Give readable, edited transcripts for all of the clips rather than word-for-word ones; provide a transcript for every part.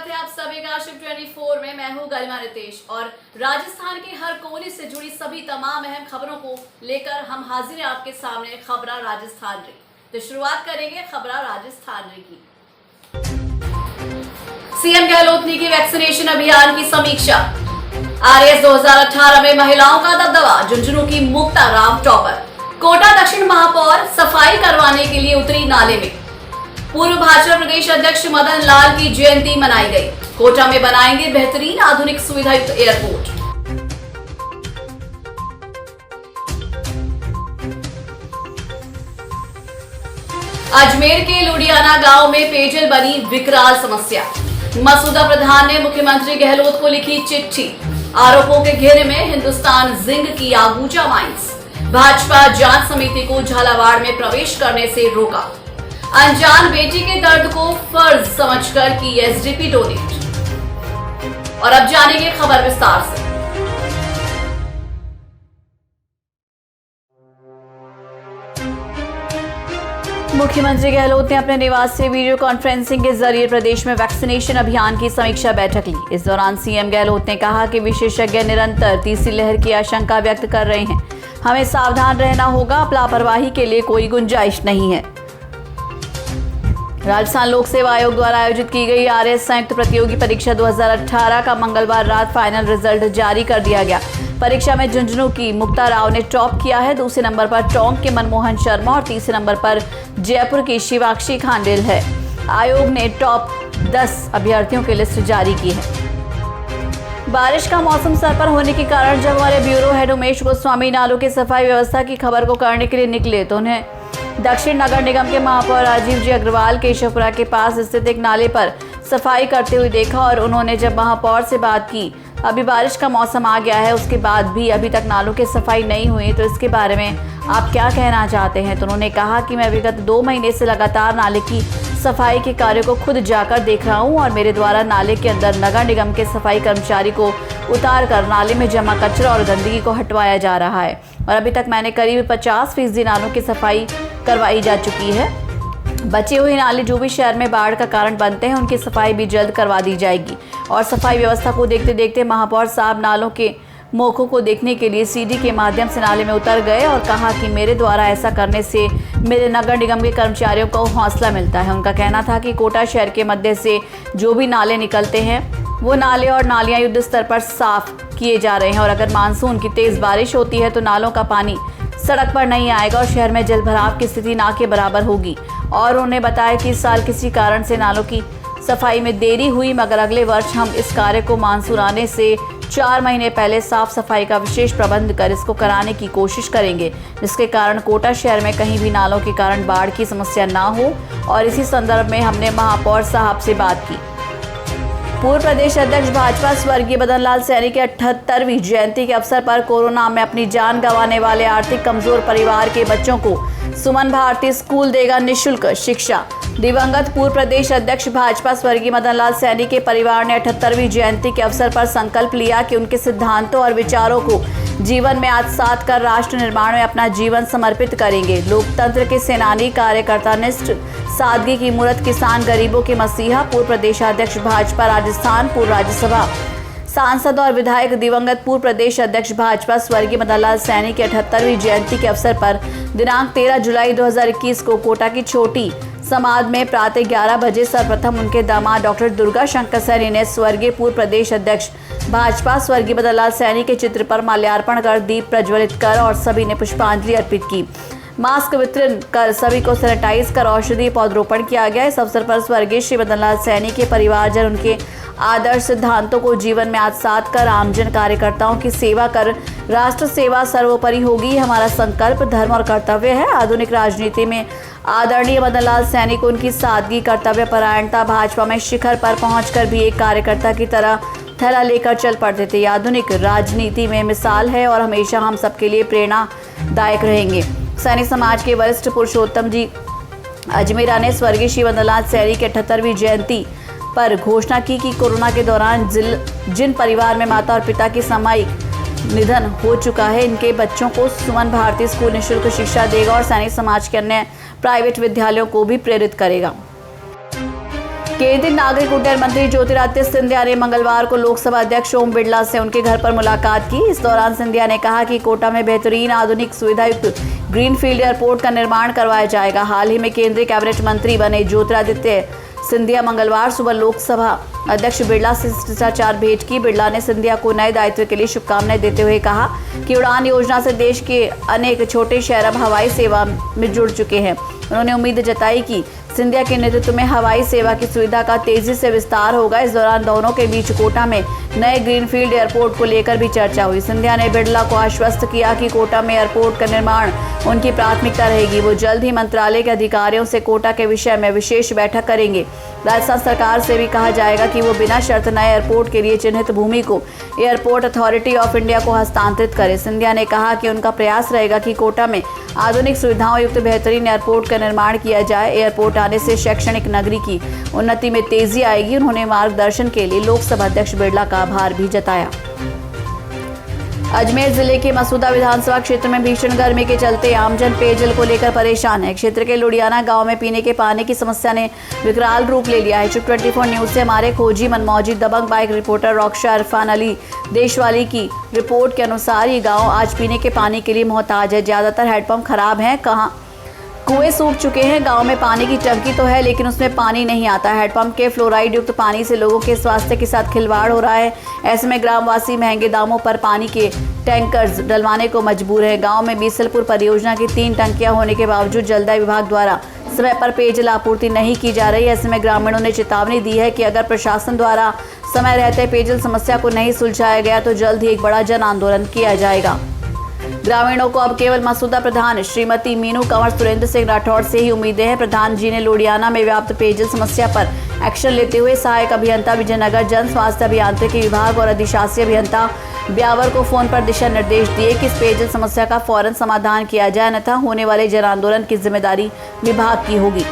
स्वागत है आप सभी का शिफ्ट 24 में। मैं हूं गरिमा रितेश और राजस्थान के हर कोने से जुड़ी सभी तमाम अहम खबरों को लेकर हम हाजिर हैं आपके सामने खबरा राजस्थान रे। तो शुरुआत करेंगे खबरा राजस्थान रे की। सीएम गहलोत ने की वैक्सीनेशन अभियान की समीक्षा। आरएस 2018 में महिलाओं का दबदबा, झुंझुनू की मुक्ता राव टॉपर। कोटा दक्षिण महापौर सफाई करवाने के लिए उतरी नाले में। पूर्व भाजपा प्रदेश अध्यक्ष मदन लाल की जयंती मनाई गई। कोटा में बनाएंगे बेहतरीन आधुनिक सुविधायुक्त एयरपोर्ट। अजमेर के लुडियाना गांव में पेयजल बनी विकराल समस्या। मसूदा प्रधान ने मुख्यमंत्री गहलोत को लिखी चिट्ठी। आरोपों के घेरे में हिंदुस्तान जिंक की आगूजा माइंस। भाजपा जांच समिति को झालावाड़ में प्रवेश करने से रोका। अनजान बेटी के दर्द को फर्ज समझकर की एसडीपी डोनेट। और अब जानेंगे खबर विस्तार से। मुख्यमंत्री गहलोत ने अपने निवास से वीडियो कॉन्फ्रेंसिंग के जरिए प्रदेश में वैक्सीनेशन अभियान की समीक्षा बैठक ली। इस दौरान सीएम गहलोत ने कहा कि विशेषज्ञ निरंतर तीसरी लहर की आशंका व्यक्त कर रहे हैं। हमें सावधान रहना होगा, लापरवाही के लिए कोई गुंजाइश नहीं है। राजस्थान लोक सेवा आयोग द्वारा आयोजित की गई आरएस संयुक्त प्रतियोगी परीक्षा 2018 का मंगलवार रात फाइनल रिजल्ट जारी कर दिया गया। परीक्षा में झुंझुनू की मुक्ता राव ने टॉप किया है। दूसरे नंबर पर टोंक के मनमोहन शर्मा और तीसरे नंबर पर जयपुर की शिवाक्षी खांडेल है। आयोग ने टॉप 10 अभ्यर्थियों की लिस्ट जारी की है। बारिश का मौसम सर पर होने के कारण जब हमारे ब्यूरो हेड उमेश गोस्वामी नालों की सफाई व्यवस्था की खबर को करने के लिए निकले तो उन्हें दक्षिण नगर निगम के महापौर राजीव जी अग्रवाल केशवपुरा के पास स्थित एक नाले पर सफाई करते हुए देखा और उन्होंने जब महापौर से बात की, अभी बारिश का मौसम आ गया है, उसके बाद भी अभी तक नालों की सफाई नहीं हुई, तो इसके बारे में आप क्या कहना चाहते हैं। तो उन्होंने कहा कि मैं विगत 2 महीने से लगातार नाले की सफाई के कार्य को खुद जाकर देख रहा हूं और मेरे द्वारा नाले के अंदर नगर निगम के सफाई कर्मचारी को उतार कर नाले में जमा कचरा और गंदगी को हटवाया जा रहा है और अभी तक मैंने करीब 50% नालों की सफाई करवाई जा चुकी है। बचे हुए नाले जो भी शहर में बाढ़ का कारण बनते हैं उनकी सफाई भी जल्द करवा दी जाएगी। और सफाई व्यवस्था को देखते देखते महापौर साहब नालों के मोखों को देखने के लिए सीडी के माध्यम से नाले में उतर गए और कहा कि मेरे द्वारा ऐसा करने से मेरे नगर निगम के कर्मचारियों को हौसला मिलता है। उनका कहना था कि कोटा शहर के मध्य से जो भी नाले निकलते हैं वो नाले और नालियां युद्ध स्तर पर साफ किए जा रहे हैं और अगर मानसून की तेज बारिश होती है तो नालों का पानी सड़क पर नहीं आएगा और शहर में जलभराव की स्थिति ना के बराबर होगी। और उन्होंने बताया कि इस साल किसी कारण से नालों की सफाई में देरी हुई, मगर अगले वर्ष हम इस कार्य को मानसून आने से 4 महीने पहले साफ सफाई का विशेष प्रबंध कर इसको कराने की कोशिश करेंगे, जिसके कारण कोटा शहर में कहीं भी नालों के कारण बाढ़ की समस्या ना हो। और इसी संदर्भ में हमने महापौर साहब से बात की। पूर्व प्रदेश अध्यक्ष भाजपा स्वर्गीय मदन लाल सैनी की 78वीं जयंती के अवसर पर कोरोना में अपनी जान गंवाने वाले आर्थिक कमजोर परिवार के बच्चों को सुमन भारती स्कूल देगा निःशुल्क शिक्षा। दिवंगत पूर्व प्रदेश अध्यक्ष भाजपा स्वर्गीय मदन लाल सैनी के परिवार ने 78वीं जयंती के अवसर पर संकल्प लिया कि उनके सिद्धांतों और विचारों को जीवन में आत्मसात कर राष्ट्र निर्माण में अपना जीवन समर्पित करेंगे। लोकतंत्र के सेनानी, कार्यकर्ता निष्ठ, सादगी की मूरत, किसान गरीबों के मसीहा, पूर्व प्रदेशाध्यक्ष भाजपा राजस्थान, पूर्व राज्यसभा सांसद और विधायक दिवंगत पूर्व प्रदेश अध्यक्ष भाजपा स्वर्गीय मदन लाल सैनी की 78वीं जयंती के अवसर पर दिनांक 13 जुलाई 2021 को कोटा की छोटी समाज में प्रातः 11 बजे सर्वप्रथम उनके दामाद डॉक्टर दुर्गा शंकर सैनी ने स्वर्गीय पूर्व प्रदेश अध्यक्ष भाजपा स्वर्गीय मदन लाल सैनी के चित्र पर माल्यार्पण कर दीप प्रज्वलित कर और सभी ने पुष्पांजलि अर्पित की। मास्क वितरण कर सभी को सैनिटाइज कर औषधि पौधरोपण किया गया। इस अवसर पर स्वर्गीय श्री मदन लाल सैनी के परिवारजन उनके आदर्श सिद्धांतों को जीवन में आत्मसात कर आमजन कार्यकर्ताओं की सेवा कर राष्ट्र सेवा सर्वोपरि होगी हमारा संकल्प, धर्म और कर्तव्य है। आधुनिक राजनीति में आदरणीय मदन लाल सैनी को उनकी सादगी, कर्तव्य परायणता भाजपा में शिखर पर पहुंचकर भी एक कार्यकर्ता की तरह थैला लेकर चल पड़ते थे। आधुनिक राजनीति में मिसाल है और हमेशा हम सबके लिए प्रेरणादायक रहेंगे। सैनी समाज के वरिष्ठ पुरुषोत्तम जी अजमेरा ने स्वर्गीय श्री मदन लाल सैनी की 78वीं जयंती पर घोषणा की कि कोरोना के दौरान जिन परिवार में माता और पिता की सामूहिक निधन हो चुका है, इनके बच्चों को सुमन भारती स्कूल निःशुल्क शिक्षा देगा और सैनिक समाज के अन्य प्राइवेट विद्यालयों को भी प्रेरित करेगा। केंद्रीय नागरिक उड्डयन मंत्री ज्योतिरादित्य सिंधिया ने मंगलवार को लोकसभा अध्यक्ष ओम बिरला से उनके घर पर मुलाकात की। इस दौरान सिंधिया ने कहा कि कोटा में बेहतरीन आधुनिक सुविधायुक्त ग्रीनफील्ड एयरपोर्ट का निर्माण करवाया जाएगा। हाल ही में केंद्रीय कैबिनेट मंत्री बने ज्योतिरादित्य सिंधिया मंगलवार सुबह लोकसभा अध्यक्ष बिरला से शिष्टाचार भेंट की। बिरला ने सिंधिया को नए दायित्व के लिए शुभकामनाएं देते हुए कहा कि उड़ान योजना से देश के अनेक छोटे शहर अब हवाई सेवा में जुड़ चुके हैं। उन्होंने उम्मीद जताई कि सिंधिया के नेतृत्व में हवाई सेवा की सुविधा का तेजी से विस्तार होगा। इस दौरान दोनों के बीच कोटा में नए ग्रीनफील्ड एयरपोर्ट को लेकर भी चर्चा हुई। सिंधिया ने बिरला को आश्वस्त किया कि कोटा में एयरपोर्ट का निर्माण उनकी प्राथमिकता रहेगी। वो जल्द ही मंत्रालय के अधिकारियों से कोटा के विषय में विशेष बैठक करेंगे। राजस्थान सरकार से भी कहा जाएगा कि वो बिना शर्त नए एयरपोर्ट के लिए चिन्हित भूमि को एयरपोर्ट अथॉरिटी ऑफ इंडिया को हस्तांतरित करे। सिंधिया ने कहा कि उनका प्रयास रहेगा कि कोटा में आधुनिक सुविधाओं युक्त बेहतरीन एयरपोर्ट का निर्माण किया जाए। एयरपोर्ट आने से शैक्षणिक नगरी की उन्नति में तेजी आएगी। उन्होंने मार्गदर्शन के लिए लोकसभा अध्यक्ष बिरला का आभार भी जताया। अजमेर जिले के मसूदा विधानसभा क्षेत्र में भीषण गर्मी के चलते आमजन पेयजल को लेकर परेशान है। क्षेत्र के लुडियाना गांव में पीने के पानी की समस्या ने विकराल रूप ले लिया है। चुप 24 न्यूज से हमारे खोजी मनमौजी दबंग बाइक रिपोर्टर रॉक्शा इरफान अली देशवाली की रिपोर्ट के अनुसार ये गाँव आज पीने के पानी के लिए मोहताज है। ज्यादातर हैंडपंप खराब हैं, कहाँ कुएं सूख चुके हैं। गांव में पानी की टंकी तो है लेकिन उसमें पानी नहीं आता। हैंडपंप के फ्लोराइड युक्त पानी से लोगों के स्वास्थ्य के साथ खिलवाड़ हो रहा है। ऐसे में ग्रामवासी महंगे दामों पर पानी के टैंकर्स डलवाने को मजबूर है। गांव में बीसलपुर परियोजना की 3 टंकियां होने के बावजूद जलदाय विभाग द्वारा समय पर पेयजल आपूर्ति नहीं की जा रही। ऐसे में ग्रामीणों ने चेतावनी दी है कि अगर प्रशासन द्वारा समय रहते पेयजल समस्या को नहीं सुलझाया गया तो जल्द ही एक बड़ा जन आंदोलन किया जाएगा। ग्रामीणों को अब केवल मसूदा प्रधान श्रीमती मीनू कंवर सुरेंद्र सिंह राठौड़ से ही उम्मीदें हैं। प्रधान जी ने लोडियाना में व्याप्त पेयजल समस्या पर एक्शन लेते हुए सहायक अभियंता विजयनगर जन स्वास्थ्य अभियांत्रिकी विभाग और अधिशासी अभियंता ब्यावर को फोन पर दिशा निर्देश दिए कि इस पेयजल समस्या का फौरन समाधान किया जाए, अन्यथा होने वाले जन आंदोलन की जिम्मेदारी विभाग की होगी।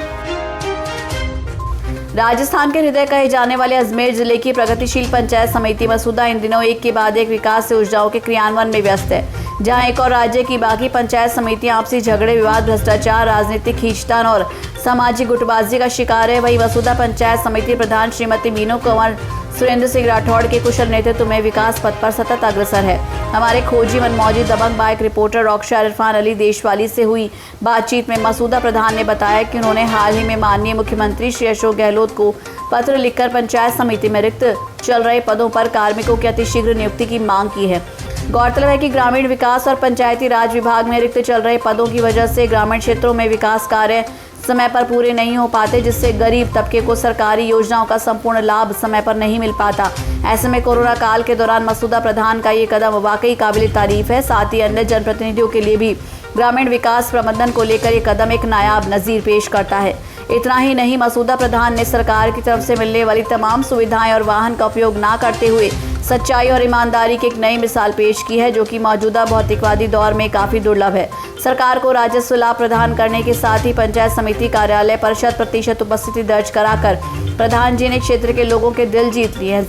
राजस्थान के हृदय कहे जाने वाले अजमेर जिले की प्रगतिशील पंचायत समिति मसूदा इन दिनों एक के बाद एक विकास योजनाओं के क्रियान्वयन में व्यस्त है। जहां एक और राज्य की बाकी पंचायत समितियां आपसी झगड़े, विवाद, भ्रष्टाचार, राजनीतिक खींचतान और सामाजिक गुटबाजी का शिकार है, वहीं मसूदा पंचायत समिति प्रधान श्रीमती मीनू कंवर सुरेंद्र सिंह राठौड़ के कुशल नेतृत्व में विकास पथ पर सतत अग्रसर है। हमारे खोजी मनमौजी दबंग बाइक रिपोर्टर रॉक्शा इरफान अली देशवाली से हुई बातचीत में मसूदा प्रधान ने बताया कि उन्होंने हाल ही में माननीय मुख्यमंत्री श्री अशोक गहलोत को पत्र लिखकर पंचायत समिति में रिक्त चल रहे पदों पर कार्मिकों की अतिशीघ्र नियुक्ति की मांग की है। गौरतलब है कि ग्रामीण विकास और पंचायती राज विभाग में रिक्त चल रहे पदों की वजह से ग्रामीण क्षेत्रों में विकास कार्य समय पर पूरे नहीं हो पाते, जिससे गरीब तबके को सरकारी योजनाओं का संपूर्ण लाभ समय पर नहीं मिल पाता। ऐसे में कोरोना काल के दौरान मसूदा प्रधान का ये कदम वाकई काबिल तारीफ है। साथ ही अन्य जनप्रतिनिधियों के लिए भी ग्रामीण विकास प्रबंधन को लेकर ये कदम एक नायाब नज़ीर पेश करता है। इतना ही नहीं, मसूदा प्रधान ने सरकार की तरफ से मिलने वाली तमाम सुविधाएं और वाहन का उपयोग ना करते हुए सच्चाई और ईमानदारी की एक नई मिसाल पेश की है, जो कि मौजूदा भौतिकवादी दौर में काफ़ी दुर्लभ है। सरकार को राजस्व लाभ प्रदान करने के साथ ही पंचायत समिति कार्यालय पर 100% उपस्थिति दर्ज कराकर प्रधान जी ने क्षेत्र के लोगों के दिल जीत लिए हैं।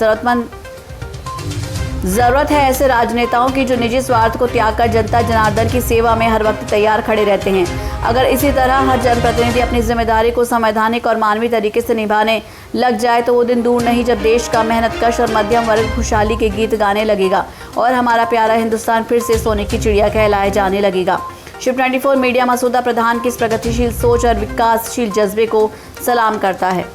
जरूरत है ऐसे राजनेताओं की जो निजी स्वार्थ को त्याग कर जनता जनार्दन की सेवा में हर वक्त तैयार खड़े रहते हैं। अगर इसी तरह हर जनप्रतिनिधि अपनी जिम्मेदारी को संवैधानिक और मानवीय तरीके से निभाने लग जाए तो वो दिन दूर नहीं जब देश का मेहनतकश और मध्यम वर्ग खुशहाली के गीत गाने लगेगा और हमारा प्यारा हिंदुस्तान फिर से सोने की चिड़िया कहलाए जाने लगेगा। शिव 24 मीडिया मसूदा प्रधान की इस प्रगतिशील सोच और विकासशील जज्बे को सलाम करता है।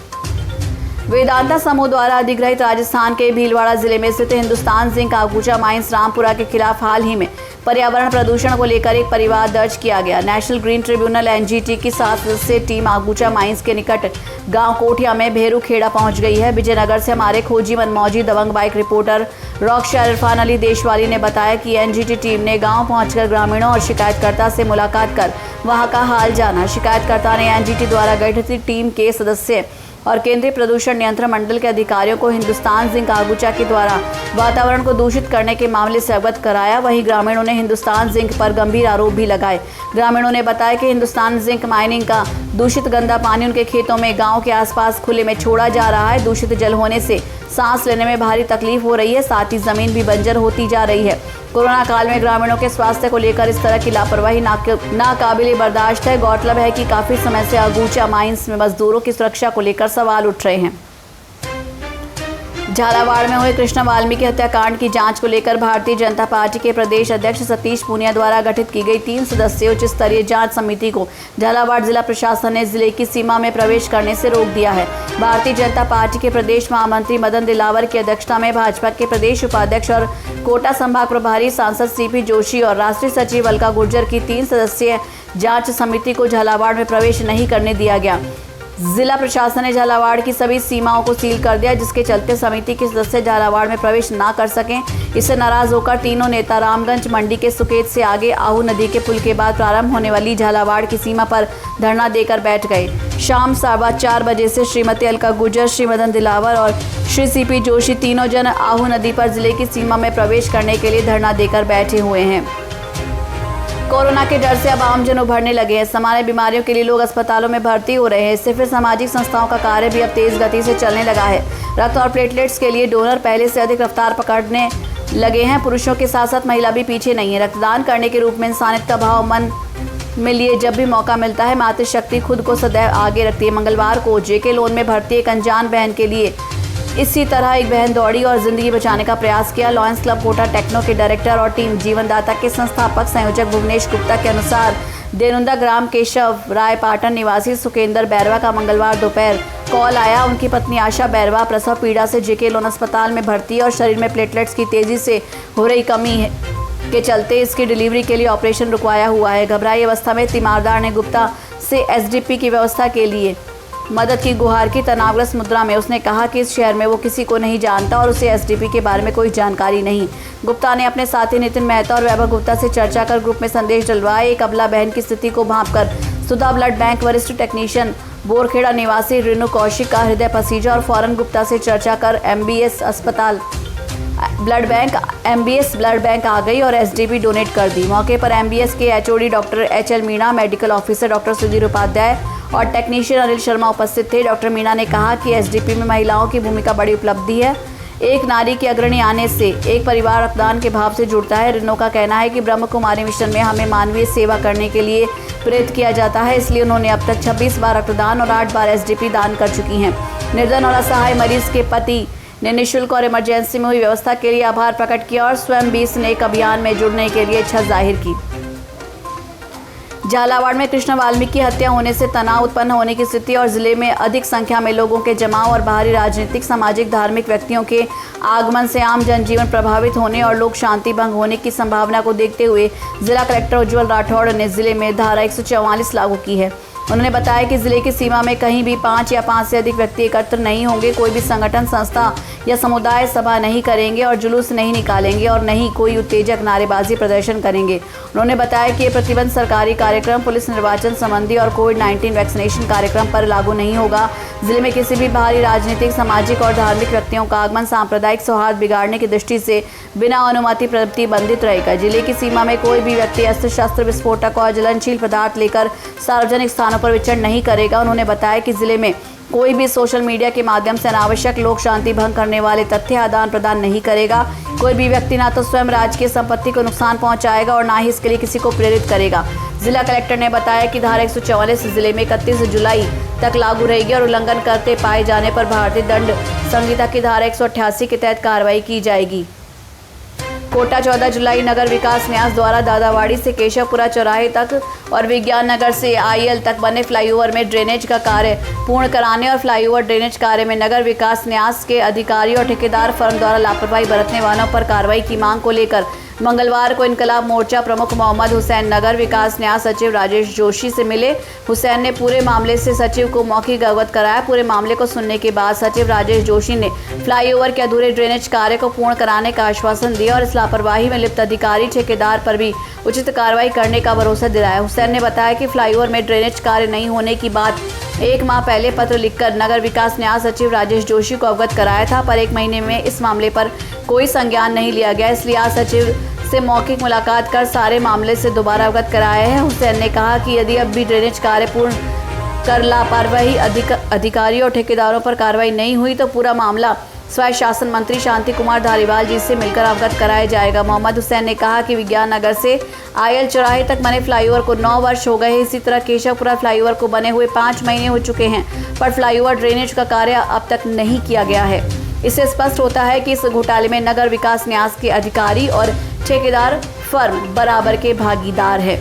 वेदांता समूह द्वारा अधिग्रहित राजस्थान के भीलवाड़ा जिले में स्थित हिंदुस्तान जिंक आगूचा माइंस रामपुरा के खिलाफ हाल ही में पर्यावरण प्रदूषण को लेकर एक परिवाद दर्ज किया गया। नेशनल ग्रीन ट्रिब्यूनल एनजीटी की 7 सदस्यीय टीम आगूचा माइंस के निकट गांव कोठिया में भेरू खेड़ा पहुंच गई है। विजयनगर से हमारे खोजी मनमौजी दबंग बाइक रिपोर्टर रॉक्शा इरफान अली देशवाली ने बताया कि एनजीटी टीम ने गांव पहुंचकर ग्रामीणों और शिकायतकर्ता से मुलाकात कर वहां का हाल जाना। शिकायतकर्ता ने एनजीटी द्वारा गठित टीम के सदस्य और केंद्रीय प्रदूषण नियंत्रण मंडल के अधिकारियों को हिंदुस्तान जिंक आगूचा के द्वारा वातावरण को दूषित करने के मामले से अवगत कराया। वहीं ग्रामीणों ने हिंदुस्तान जिंक पर गंभीर आरोप भी लगाए। ग्रामीणों ने बताया कि हिंदुस्तान जिंक माइनिंग का दूषित गंदा पानी उनके खेतों में गांव के आसपास खुले में छोड़ा जा रहा है। दूषित जल होने से सांस लेने में भारी तकलीफ हो रही है, साथ ही जमीन भी बंजर होती जा रही है। कोरोना काल में ग्रामीणों के स्वास्थ्य को लेकर इस तरह की लापरवाही नाकाबिले बर्दाश्त है। गौरतलब है कि काफी समय से आगूचा माइंस में मजदूरों की सुरक्षा को लेकर सवाल उठ रहे हैं। झालावाड़ में हुए कृष्ण वाल्मीकि हत्याकांड की जांच को लेकर भारतीय जनता पार्टी के प्रदेश अध्यक्ष सतीश पूनिया द्वारा गठित की गई 3 सदस्यीय उच्च स्तरीय जांच समिति को झालावाड़ जिला प्रशासन ने जिले की सीमा में प्रवेश करने से रोक दिया है। भारतीय जनता पार्टी के प्रदेश महामंत्री मदन दिलावर की अध्यक्षता में भाजपा के प्रदेश उपाध्यक्ष और कोटा संभाग प्रभारी सांसद सीपी जोशी और राष्ट्रीय सचिव अलका गुर्जर की 3 सदस्यीय जाँच समिति को झालावाड़ में प्रवेश नहीं करने दिया गया। जिला प्रशासन ने झालावाड़ की सभी सीमाओं को सील कर दिया, जिसके चलते समिति के सदस्य झालावाड़ में प्रवेश ना कर सकें। इससे नाराज होकर तीनों नेता रामगंज मंडी के सुकेत से आगे आहू नदी के पुल के बाद प्रारंभ होने वाली झालावाड़ की सीमा पर धरना देकर बैठ गए। शाम 4:15 बजे से श्रीमती अलका गुर्जर, श्री मदन दिलावर और श्री सीपी जोशी तीनों जन आहू नदी पर जिले की सीमा में प्रवेश करने के लिए धरना देकर बैठे हुए हैं। कोरोना के डर से अब आमजन उभरने लगे हैं। सामान्य बीमारियों के लिए लोग अस्पतालों में भर्ती हो रहे हैं। इससे फिर सामाजिक संस्थाओं का कार्य भी अब तेज गति से चलने लगा है। रक्त और प्लेटलेट्स के लिए डोनर पहले से अधिक रफ्तार पकड़ने लगे हैं। पुरुषों के साथ साथ महिला भी पीछे नहीं है। रक्तदान करने के रूप में इंसानियत का भाव मन में लिए जब भी मौका मिलता है, मातृशक्ति खुद को सदैव आगे रखती है। मंगलवार को जेके लोन में भर्ती एक अनजान बहन के लिए इसी तरह एक बहन दौड़ी और जिंदगी बचाने का प्रयास किया। लॉयंस क्लब कोटा टेक्नो के डायरेक्टर और टीम जीवनदाता के संस्थापक संयोजक भुवनेश गुप्ता के अनुसार देनुंदा ग्राम केशव राय पाटन निवासी सुकेंद्र बैरवा का मंगलवार दोपहर कॉल आया। उनकी पत्नी आशा बैरवा प्रसव पीड़ा से जेके लोन अस्पताल में भर्ती और शरीर में प्लेटलेट्स की तेजी से हो रही कमी के चलते इसकी डिलीवरी के लिए ऑपरेशन रुकवाया हुआ है। घबराई अवस्था में तीमारदार ने गुप्ता से एसडीपी की व्यवस्था के लिए मदद की गुहार की। तनावग्रस्त मुद्रा में उसने कहा कि इस शहर में वो किसी को नहीं जानता और उसे एसडीपी के बारे में कोई जानकारी नहीं। गुप्ता ने अपने साथी नितिन मेहता और वैभव गुप्ता से चर्चा कर ग्रुप में संदेश डलवाए। एक अबला बहन की स्थिति को भांपकर सुधा ब्लड बैंक वरिष्ठ टेक्नीशियन बोरखेड़ा निवासी रेणु कौशिक का हृदय पसीजा और फौरन गुप्ता से चर्चा कर एमबीएस ब्लड बैंक आ गई और एसडीपी डोनेट कर दी। मौके पर एमबीएस के HOD doctor HL Meena, medical officer doctor Sudhir Upadhyay और टेक्नीशियन अनिल शर्मा उपस्थित थे। डॉक्टर मीणा ने कहा कि एसडीपी में महिलाओं की भूमिका बड़ी उपलब्धि है। एक नारी की अग्रणी आने से एक परिवार रक्तदान के भाव से जुड़ता है। रिनो का कहना है कि ब्रह्म कुमारी मिशन में हमें मानवीय सेवा करने के लिए प्रेरित किया जाता है, इसलिए उन्होंने अब तक 26 बार रक्तदान और 8 बार एसडीपी दान कर चुकी हैं। निर्धन और असहाय मरीज के पति ने निःशुल्क और इमरजेंसी में हुई व्यवस्था के लिए आभार प्रकट किया और स्वयं भी स्नेक अभियान में जुड़ने के लिए इच्छा जाहिर की। झालावाड़ में कृष्ण वाल्मीकि की हत्या होने से तनाव उत्पन्न होने की स्थिति और जिले में अधिक संख्या में लोगों के जमाव और बाहरी राजनीतिक, सामाजिक, धार्मिक व्यक्तियों के आगमन से आम जनजीवन प्रभावित होने और लोक शांति भंग होने की संभावना को देखते हुए जिला कलेक्टर उज्जवल राठौड़ ने जिले में धारा 144 लागू की है। उन्होंने बताया कि जिले की सीमा में कहीं भी 5 या 5 से अधिक व्यक्ति एकत्र नहीं होंगे। कोई भी संगठन, संस्था या समुदाय सभा नहीं करेंगे और जुलूस नहीं निकालेंगे और नहीं कोई उत्तेजक नारेबाजी प्रदर्शन करेंगे। उन्होंने बताया कि ये प्रतिबंध सरकारी कार्यक्रम, पुलिस निर्वाचन संबंधी और कोविड-19 वैक्सीनेशन कार्यक्रम पर लागू नहीं होगा। जिले में किसी भी बाहरी राजनीतिक, सामाजिक और धार्मिक व्यक्तियों का आगमन सांप्रदायिक सौहार्द बिगाड़ने की दृष्टि से बिना अनुमति प्रतिबंधित रहेगा। जिले की सीमा में कोई भी व्यक्ति अस्त्र शस्त्र, विस्फोटक और ज्वलनशील पदार्थ लेकर सार्वजनिक स्थानों पर विचरण नहीं करेगा। उन्होंने बताया कि जिले में कोई भी सोशल मीडिया के माध्यम से अनावश्यक लोक शांति भंग करने वाले तथ्य आदान प्रदान नहीं करेगा। कोई भी व्यक्ति ना तो स्वयं राजकीय संपत्ति को नुकसान पहुंचाएगा और ना ही इसके लिए किसी को प्रेरित करेगा। जिला कलेक्टर ने बताया कि धारा 144 जिले में 31 जुलाई तक लागू रहेगी और उल्लंघन करते पाए जाने पर भारतीय दंड संहिता की धारा 188 के तहत कार्रवाई की जाएगी। कोटा 14 जुलाई नगर विकास न्यास द्वारा दादावाड़ी से केशवपुरा चौराहे तक और विज्ञान नगर से आईएल तक बने फ्लाईओवर में ड्रेनेज का कार्य पूर्ण कराने और फ्लाईओवर ड्रेनेज कार्य में नगर विकास न्यास के अधिकारी और ठेकेदार फर्म द्वारा लापरवाही बरतने वालों पर कार्रवाई की मांग को लेकर मंगलवार को इनकलाब मोर्चा प्रमुख मोहम्मद हुसैन नगर विकास न्यास सचिव राजेश जोशी से मिले। हुसैन ने पूरे मामले से सचिव को मौखिक अवगत कराया। पूरे मामले को सुनने के बाद सचिव राजेश जोशी ने फ्लाईओवर के अधूरे ड्रेनेज कार्य को पूर्ण कराने का आश्वासन दिया और इस लापरवाही में लिप्त अधिकारी ठेकेदार पर भी उचित कार्रवाई करने का भरोसा दिलाया। हुसैन ने बताया कि फ्लाईओवर में ड्रेनेज कार्य नहीं होने की बात 1 माह पहले पत्र लिखकर नगर विकास न्यास सचिव राजेश जोशी को अवगत कराया था, पर 1 महीने में इस मामले पर कोई संज्ञान नहीं लिया गया। इसलिए आज सचिव से मौखिक मुलाकात कर सारे मामले से दोबारा अवगत कराया है। हुसैन ने कहा कि यदि अब भी ड्रेनेज कार्य पूर्ण कर लापरवाही अधिकारियों और ठेकेदारों पर कार्रवाई नहीं हुई तो पूरा मामला स्वायत्त शासन मंत्री शांति कुमार धारीवाल जी से मिलकर अवगत कराया जाएगा। मोहम्मद हुसैन ने कहा कि विज्ञान नगर से आईएल चौराहे तक बने फ्लाईओवर को 9 वर्ष हो गए। इसी तरह केशवपुरा फ्लाईओवर को बने हुए 5 महीने हो चुके हैं, पर फ्लाईओवर ड्रेनेज का कार्य अब तक नहीं किया गया है। इससे स्पष्ट होता है कि इस घोटाले में नगर विकास न्यास के अधिकारी और ठेकेदार फर्म बराबर के भागीदार है।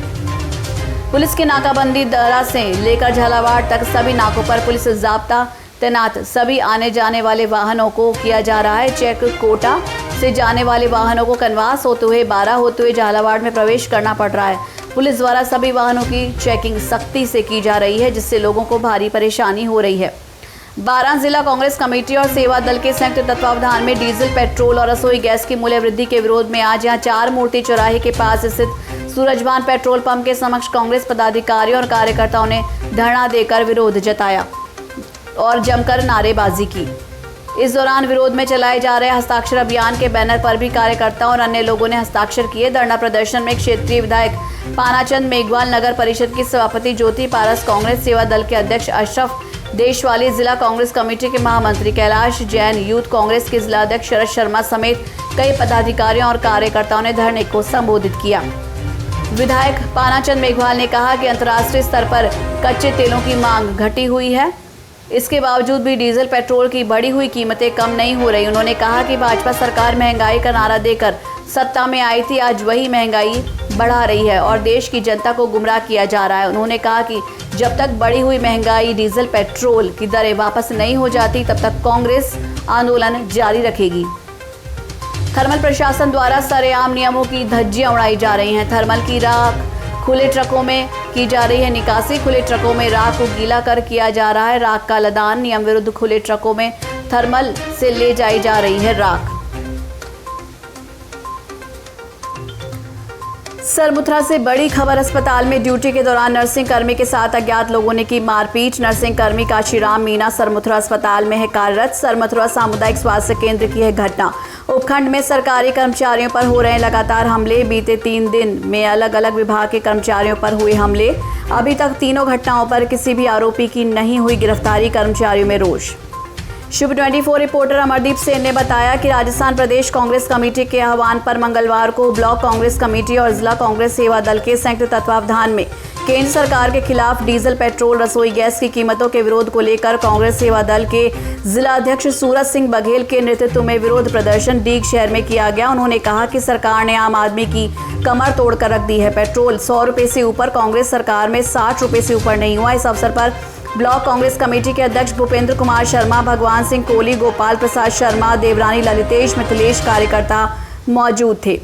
पुलिस की नाकाबंदी दरा से लेकर झालावाड़ तक सभी नाकों पर पुलिस जाब्ता तैनात। सभी आने जाने वाले वाहनों को किया जा रहा है चेक। कोटा से जाने वाले वाहनों को कनवास होते हुए 12 होते हुए झालावाड़ में प्रवेश करना पड़ रहा है। पुलिस द्वारा सभी वाहनों की चेकिंग सख्ती से की जा रही है, जिससे लोगों को भारी परेशानी हो रही है। 12 जिला कांग्रेस कमेटी और सेवा दल के संयुक्त तत्वावधान में डीजल, पेट्रोल और रसोई गैस की मूल्य वृद्धि के विरोध में आज यहां 4 मूर्ति चौराहे के पास स्थित सूरजभान पेट्रोल पंप के समक्ष कांग्रेस पदाधिकारियों और कार्यकर्ताओं ने धरना देकर विरोध जताया और जमकर नारेबाजी की। इस दौरान विरोध में चलाए जा रहे हस्ताक्षर अभियान के बैनर पर भी कार्यकर्ताओं और अन्य लोगों ने हस्ताक्षर किए। धरना प्रदर्शन में क्षेत्रीय विधायक पानाचंद मेघवाल, नगर परिषद की सभापति ज्योति पारस, कांग्रेस सेवा दल के अध्यक्ष अशरफ देशवाली, जिला कांग्रेस कमेटी के महामंत्री कैलाश जैन, यूथ कांग्रेस के जिला अध्यक्ष शरद शर्मा समेत कई पदाधिकारियों और कार्यकर्ताओं ने धरने को संबोधित किया। विधायक पानाचंद मेघवाल ने कहा कि अंतर्राष्ट्रीय स्तर पर कच्चे तेलों की मांग घटी हुई है, इसके बावजूद भी डीजल, पेट्रोल की बढ़ी हुई कीमतें कम नहीं हो रही। उन्होंने कहा कि भाजपा सरकार महंगाई का नारा देकर सत्ता में आई थी, आज वही महंगाई बढ़ा रही है और देश की जनता को गुमराह किया जा रहा है। उन्होंने कहा कि जब तक बढ़ी हुई महंगाई, डीजल, पेट्रोल की दरें वापस नहीं हो जाती, तब तक कांग्रेस आंदोलन जारी रखेगी। थर्मल प्रशासन द्वारा सरेआम नियमों की धज्जियां उड़ाई जा रही हैं। थर्मल की राख खुले ट्रकों में की जा रही है निकासी। खुले ट्रकों में राख को गीला कर किया जा रहा है राख का लदान। नियम विरुद्ध खुले ट्रकों में थर्मल से ले जाई जा रही है राख। सरमुथरा से बड़ी खबर, अस्पताल में ड्यूटी के दौरान नर्सिंग कर्मी के साथ अज्ञात लोगों ने की मारपीट। नर्सिंग कर्मी काशीराम मीना सरमुथरा अस्पताल में है कार्यरत। सरमुथरा सामुदायिक स्वास्थ्य केंद्र की है घटना। उपखंड में सरकारी कर्मचारियों पर हो रहे हैं लगातार हमले। बीते 3 दिन में अलग अलग विभाग के कर्मचारियों पर हुए हमले। अभी तक तीनों घटनाओं पर किसी भी आरोपी की नहीं हुई गिरफ्तारी। कर्मचारियों में रोष। शुभ 24 रिपोर्टर अमरदीप सेन ने बताया कि राजस्थान प्रदेश कांग्रेस कमेटी के आह्वान पर मंगलवार को ब्लॉक कांग्रेस कमेटी और जिला कांग्रेस सेवा दल के संयुक्त तत्वावधान में केंद्र सरकार के खिलाफ डीजल, पेट्रोल, रसोई गैस की कीमतों के विरोध को लेकर कांग्रेस सेवा दल के जिला अध्यक्ष सूरज सिंह बघेल के नेतृत्व में विरोध प्रदर्शन डीग शहर में किया गया। उन्होंने कहा कि सरकार ने आम आदमी की कमर तोड़कर रख दी है। पेट्रोल 100 रुपये से ऊपर, कांग्रेस सरकार में 60 रुपये से ऊपर नहीं हुआ। इस अवसर पर ब्लॉक कांग्रेस कमेटी के अध्यक्ष भूपेंद्र कुमार शर्मा, भगवान सिंह कोहली, गोपाल प्रसाद शर्मा, देवरानी ललितेश, मिथिलेश कार्यकर्ता मौजूद थे।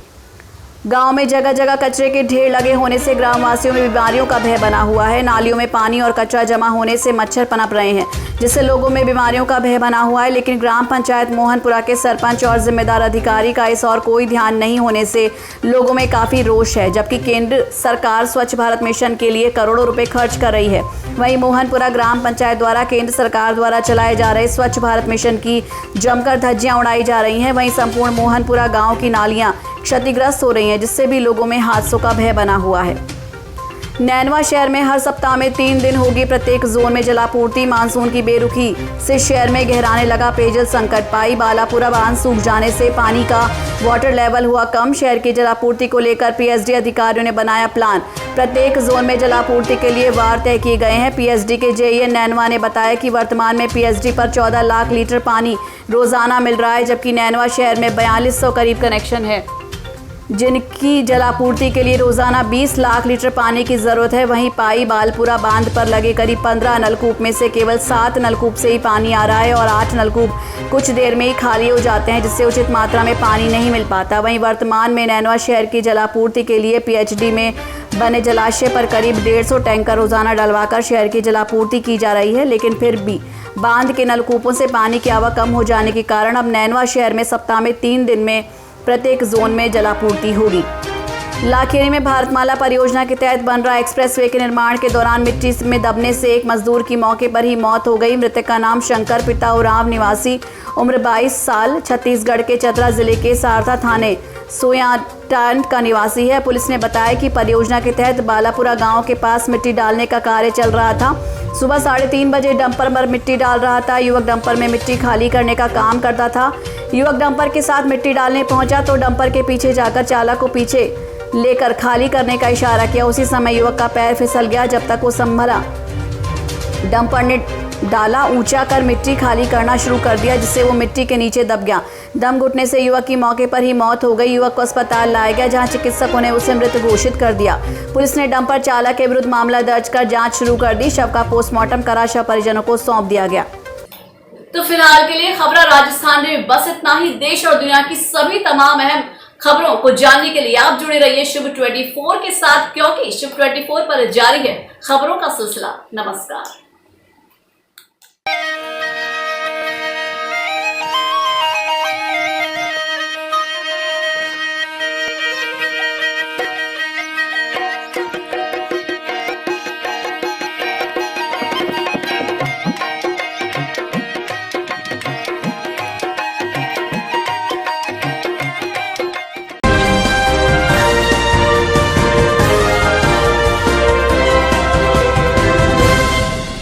गांव में जगह जगह कचरे के ढेर लगे होने से ग्रामवासियों में बीमारियों का भय बना हुआ है। नालियों में पानी और कचरा जमा होने से मच्छर पनप रहे हैं, जिससे लोगों में बीमारियों का भय बना हुआ है। लेकिन ग्राम पंचायत मोहनपुरा के सरपंच और जिम्मेदार अधिकारी का इस और कोई ध्यान नहीं होने से लोगों में काफी रोष है। जबकि केंद्र सरकार स्वच्छ भारत मिशन के लिए करोड़ों रुपए खर्च कर रही है, वहीं मोहनपुरा ग्राम पंचायत द्वारा केंद्र सरकार द्वारा चलाए जा रहे स्वच्छ भारत मिशन की जमकर धज्जियां उड़ाई जा रही हैं। वहीं संपूर्ण मोहनपुरा गाँव की नालियां क्षतिग्रस्त हो रही हैं, जिससे भी लोगों में हादसों का भय बना हुआ है। नैनवा शहर में हर सप्ताह में 3 दिन होगी प्रत्येक जोन में जलापूर्ति। मानसून की बेरुखी से शहर में गहराने लगा पेयजल संकट। पाई बालापुरा बांध सूख जाने से पानी का वाटर लेवल हुआ कम। शहर की जलापूर्ति को लेकर पीएचडी अधिकारियों ने बनाया प्लान। प्रत्येक जोन में जलापूर्ति के लिए वार तय किए गए हैं। पीएचडी के जेईएन नैनवा ने बताया कि वर्तमान में पीएचडी पर 14 लाख लीटर पानी रोजाना मिल रहा है, जबकि नैनवा शहर में 4200 करीब कनेक्शन है, जिनकी जलापूर्ति के लिए रोजाना 20 लाख लीटर पानी की जरूरत है। वहीं पाई बालपुरा बांध पर लगे करीब 15 नलकूप में से केवल 7 नलकूप से ही पानी आ रहा है और 8 नलकूप कुछ देर में ही खाली हो जाते हैं, जिससे उचित मात्रा में पानी नहीं मिल पाता। वहीं वर्तमान में नैनवा शहर की जलापूर्ति के लिए पीएचडी में बने जलाशय पर करीब 150 टैंकर रोजाना डलवाकर शहर की जलापूर्ति की जा रही है, लेकिन फिर भी बांध के नलकूपों से पानी की आवक कम हो जाने के कारण अब नैनवा शहर में सप्ताह में 3 दिन में प्रत्येक जोन में जलापूर्ति होगी। लाखेरी में भारतमाला परियोजना के तहत बन रहा एक्सप्रेसवे के निर्माण के दौरान मिट्टी में दबने से एक मजदूर की मौके पर ही मौत हो गई। मृतक का नाम शंकर, पिता उरांव निवासी, उम्र 22 साल, छत्तीसगढ़ के चतरा जिले के सारथा थाने सोयाटांड का निवासी है। पुलिस ने बताया कि परियोजना के तहत बालापुरा गांव के पास मिट्टी डालने का कार्य चल रहा था। सुबह 3:30 बजे डंपर पर मिट्टी डाल रहा था। युवक डंपर में मिट्टी खाली करने का काम करता था। युवक डंपर के साथ मिट्टी डालने पहुंचा तो डंपर के पीछे जाकर चालक को पीछे लेकर खाली करने का इशारा किया। उसी समय युवक का पैर फिसल गया। जब तक वो संभला, डंपर ने डाला ऊंचा कर मिट्टी खाली करना शुरू कर दिया, जिससे वो मिट्टी के नीचे दब गया। दम घुटने से युवक की मौके पर ही मौत हो गई। युवक को अस्पताल लाया गया, जहां चिकित्सकों ने उसे मृत घोषित कर दिया। पुलिस ने डंपर चालक के विरुद्ध मामला दर्ज कर जांच शुरू कर दी। शव का पोस्टमार्टम करा शव परिजनों को सौंप दिया गया। तो फिलहाल के लिए खबरों राजस्थान में बस इतना ही। देश और दुनिया की सभी तमाम अहम खबरों को जानने के लिए आप जुड़े रहिए शुभ 24 के साथ, क्योंकि शुभ 24 पर जारी है खबरों का सिलसिला। नमस्कार।